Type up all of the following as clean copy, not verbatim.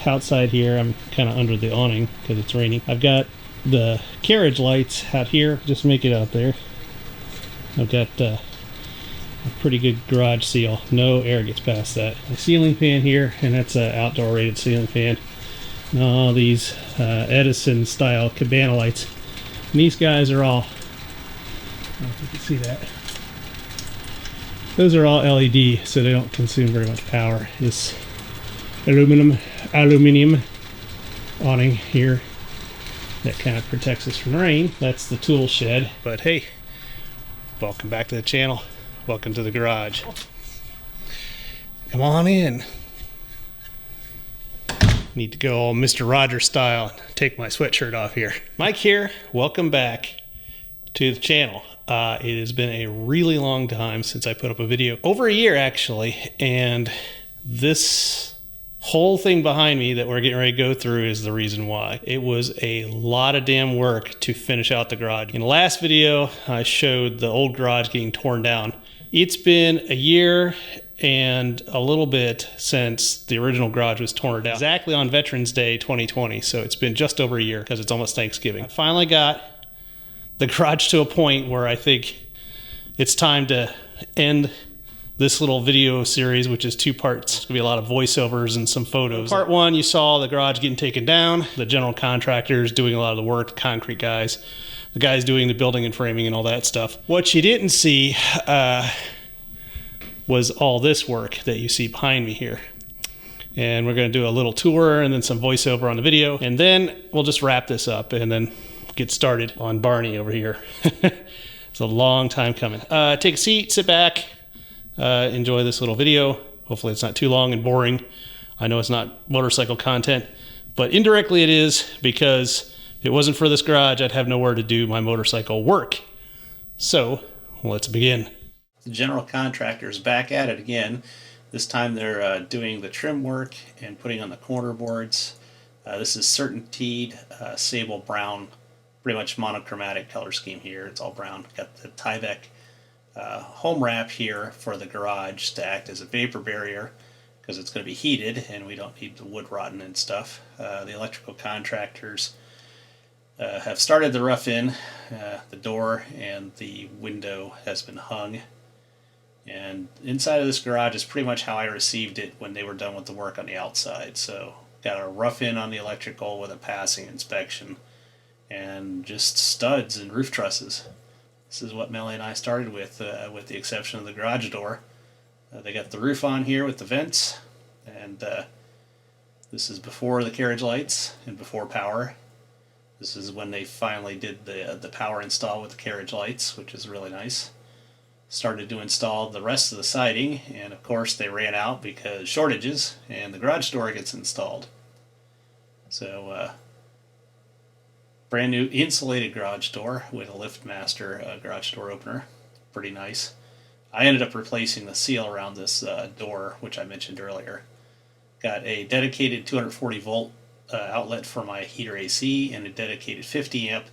Outside here, I'm kind of under the awning because it's raining. I've got the carriage lights out here, just make it out there. I've got a pretty good garage seal, no air gets past that. A ceiling fan here, and that's an outdoor rated ceiling fan. And all these Edison style cabana lights, and these guys are all, I don't know if you can see that, those are all LED, so they don't consume very much power. This aluminum awning here that kind of protects us from rain. That's the tool shed. But hey, welcome back to the channel. Welcome to the garage. Come on in. Need to go all Mr. Rogers style and take my sweatshirt off here. Mike here, welcome back to the channel. It has been a really long time since I put up a video. Over a year actually, and this whole thing behind me that we're getting ready to go through is the reason why. It was a lot of damn work to finish out the garage. In the last video, I showed the old garage getting torn down. It's been a year and a little bit since the original garage was torn down. Exactly on Veterans Day 2020, so it's been just over a year because it's almost Thanksgiving. I finally got the garage to a point where I think it's time to end this little video series, which is 2 parts. It's gonna be a lot of voiceovers and some photos. Part 1, you saw the garage getting taken down, the general contractors doing a lot of the work, the concrete guys, the guys doing the building and framing and all that stuff. What you didn't see was all this work that you see behind me here. And we're gonna do a little tour and then some voiceover on the video, and then we'll just wrap this up and then get started on Barney over here. It's a long time coming. Take a seat, sit back, enjoy this little video. Hopefully it's not too long and boring. I know it's not motorcycle content, but indirectly it is, because if it wasn't for this garage, I'd have nowhere to do my motorcycle work. So let's begin. The general contractor's back at it again. This time they're doing the trim work and putting on the corner boards. This is Certainteed sable brown, pretty much monochromatic color scheme here. It's all brown. Got the Tyvek home wrap here for the garage to act as a vapor barrier because it's going to be heated and we don't need the wood rotting and stuff. The electrical contractors have started the rough in. The door and the window has been hung, and inside of this garage is pretty much how I received it when they were done with the work on the outside. So got a rough in on the electrical with a passing inspection and just studs and roof trusses. This is what Melly and I started with the exception of the garage door. They got the roof on here with the vents, and this is before the carriage lights and before power. This is when they finally did the power install with the carriage lights, which is really nice. Started to install the rest of the siding, and of course they ran out because shortages, and the garage door gets installed. So brand new insulated garage door with a LiftMaster garage door opener. Pretty nice. I ended up replacing the seal around this door, which I mentioned earlier. Got a dedicated 240 volt outlet for my heater AC and a dedicated 50 amp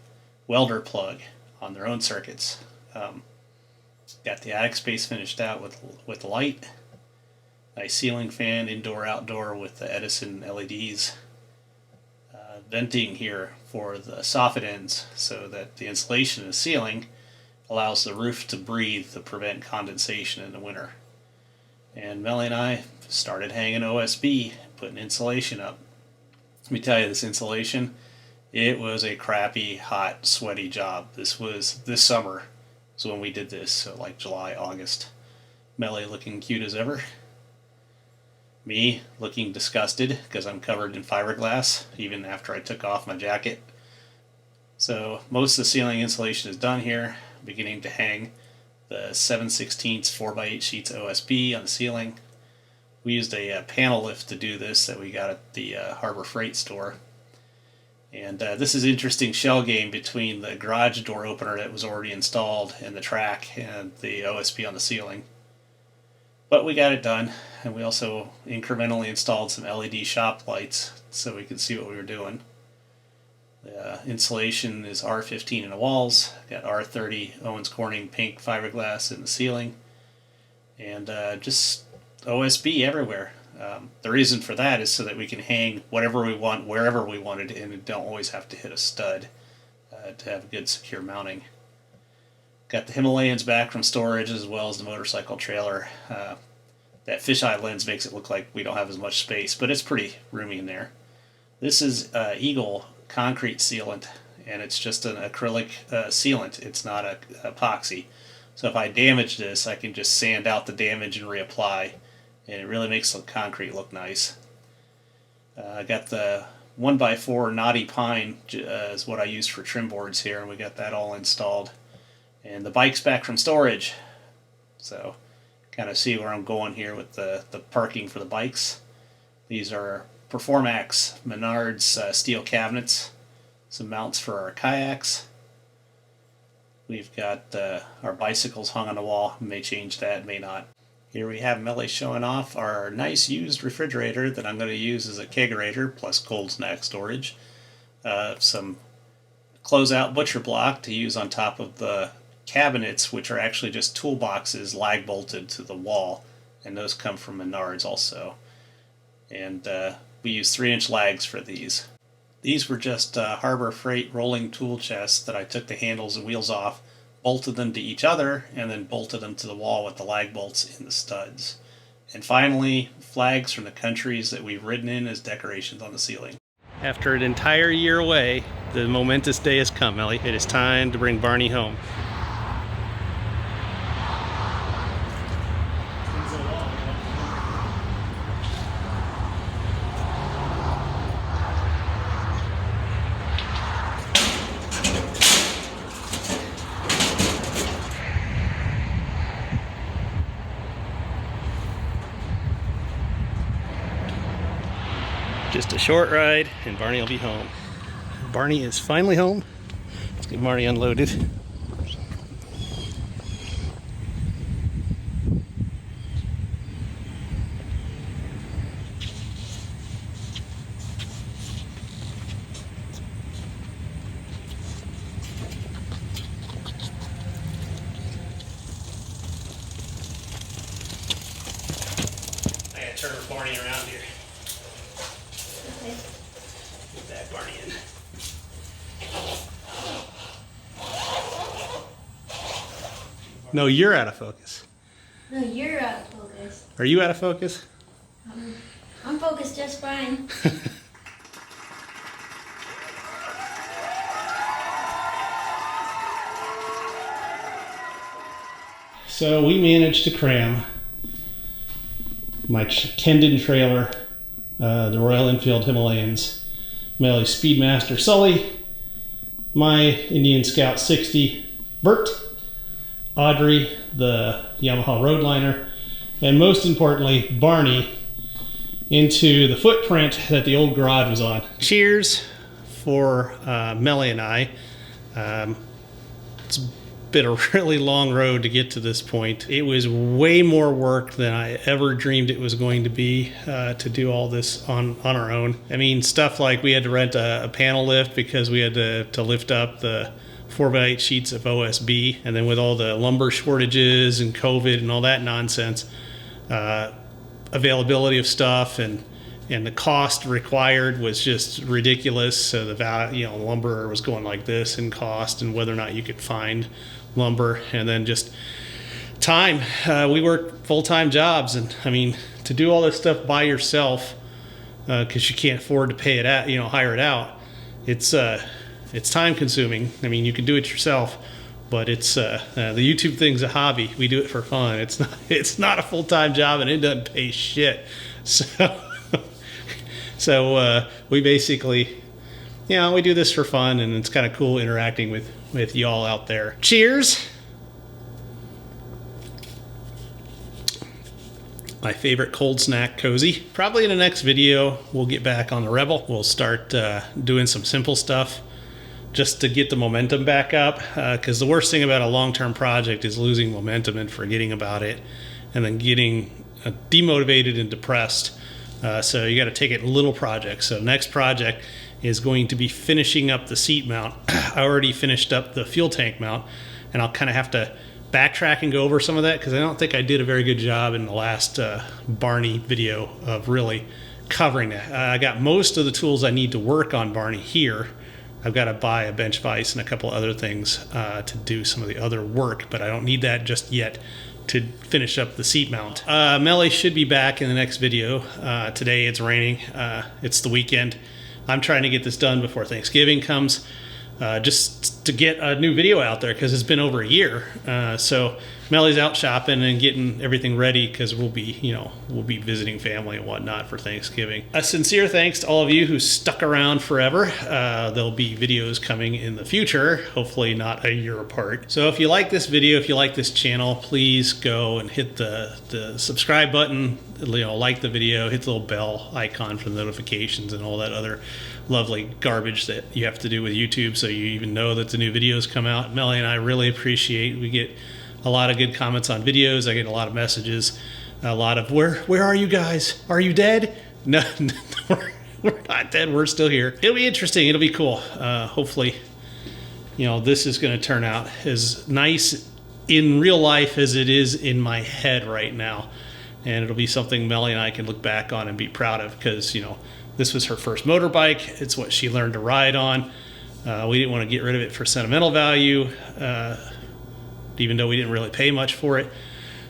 welder plug on their own circuits. Got the attic space finished out with light. Nice ceiling fan, indoor outdoor with the Edison LEDs. Venting here for the soffit ends so that the insulation in the ceiling allows the roof to breathe to prevent condensation in the winter. And Melly and I started hanging OSB, putting insulation up. Let me tell you, this insulation, it was a crappy, hot, sweaty job. This was this summer is when we did this, so like July, August. Melly looking cute as ever. Me looking disgusted because I'm covered in fiberglass even after I took off my jacket. So most of the ceiling insulation is done here. Beginning to hang the 7/16 4x8 sheets OSB on the ceiling. We used a panel lift to do this that we got at the Harbor Freight store. And this is an interesting shell game between the garage door opener that was already installed and the track and the OSB on the ceiling. But we got it done, and we also incrementally installed some LED shop lights so we could see what we were doing. The insulation is R15 in the walls, got R30 Owens Corning pink fiberglass in the ceiling, and just OSB everywhere. The reason for that is so that we can hang whatever we want wherever we want it, and don't always have to hit a stud to have good secure mounting. Got the Himalayans back from storage as well as the motorcycle trailer. That fisheye lens makes it look like we don't have as much space, but it's pretty roomy in there. This is Eagle concrete sealant, and it's just an acrylic sealant. It's not a epoxy. So if I damage this, I can just sand out the damage and reapply, and it really makes the concrete look nice. I got the 1x4 knotty pine is what I used for trim boards here, and we got that all installed. And the bike's back from storage, so kind of see where I'm going here with the parking for the bikes. These are Performax Menards steel cabinets, some mounts for our kayaks. We've got our bicycles hung on the wall. May change that, may not. Here we have Melly showing off our nice used refrigerator that I'm going to use as a kegerator plus cold snack storage. Some closeout butcher block to use on top of the cabinets, which are actually just toolboxes lag bolted to the wall, and those come from Menards also. And we use 3-inch lags for these. These were just Harbor Freight rolling tool chests that I took the handles and wheels off, bolted them to each other, and then bolted them to the wall with the lag bolts in the studs. And finally, flags from the countries that we've ridden in as decorations on the ceiling. After an entire year away, the momentous day has come, Melly. It is time to bring Barney home. Just a short ride and Barney will be home. Barney is finally home. Let's get Barney unloaded. I gotta turn Barney around here. Get that Barney in. No, you're out of focus. No, you're out of focus. Are you out of focus? I'm focused just fine. So we managed to cram my Kendon trailer, the Royal Enfield Himalayans, Melly Speedmaster Sully, my Indian Scout 60 Bert, Audrey, the Yamaha Roadliner, and most importantly, Barney, into the footprint that the old garage was on. Cheers for Melly and I. It's been a really long road to get to this point. It was way more work than I ever dreamed it was going to be to do all this on our own. I mean, stuff like we had to rent a panel lift because we had to lift up the 4x8 sheets of OSB, and then with all the lumber shortages and COVID and all that nonsense, availability of stuff and the cost required was just ridiculous. So the value, lumber was going like this in cost, and whether or not you could find lumber, and then just time. We work full-time jobs, and I mean, to do all this stuff by yourself because you can't afford to pay it out, hire it out. It's time consuming. I mean, you can do it yourself, but it's the YouTube thing's a hobby. We do it for fun. It's not a full-time job, and it doesn't pay shit. So we basically, we do this for fun, and it's kind of cool interacting with y'all out there. Cheers. my favorite cold snack cozy. Probably in the next video, we'll get back on the Rebel. We'll start doing some simple stuff just to get the momentum back up, because the worst thing about a long-term project is losing momentum and forgetting about it, and then getting demotivated and depressed. So you got to take it in little projects. So next project is going to be finishing up the seat mount. I already finished up the fuel tank mount, and I'll kind of have to backtrack and go over some of that because I don't think I did a very good job in the last Barney video of really covering it. I got most of the tools I need to work on Barney here. I've got to buy a bench vise and a couple other things to do some of the other work, but I don't need that just yet to finish up the seat mount. Melly should be back in the next video. Today it's raining. It's the weekend. I'm trying to get this done before Thanksgiving comes, just to get a new video out there because it's been over a year. So Melly's out shopping and getting everything ready because we'll be visiting family and whatnot for Thanksgiving. A sincere thanks to all of you who stuck around forever. There'll be videos coming in the future, hopefully not a year apart. So if you like this video, if you like this channel, please go and hit the subscribe button, like the video, hit the little bell icon for the notifications and all that other lovely garbage that you have to do with YouTube so you even know that the new videos come out. Melly and I really appreciate, we get a lot of good comments on videos. I get a lot of messages, a lot of where are you guys? Are you dead? No, we're not dead. We're still here. It'll be interesting. It'll be cool. Hopefully, this is going to turn out as nice in real life as it is in my head right now. And it'll be something Melly and I can look back on and be proud of because, this was her first motorbike. It's what she learned to ride on. We didn't want to get rid of it for sentimental value, even though we didn't really pay much for it.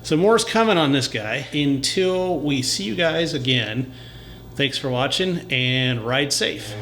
So more's coming on this guy. Until we see you guys again, thanks for watching and ride safe.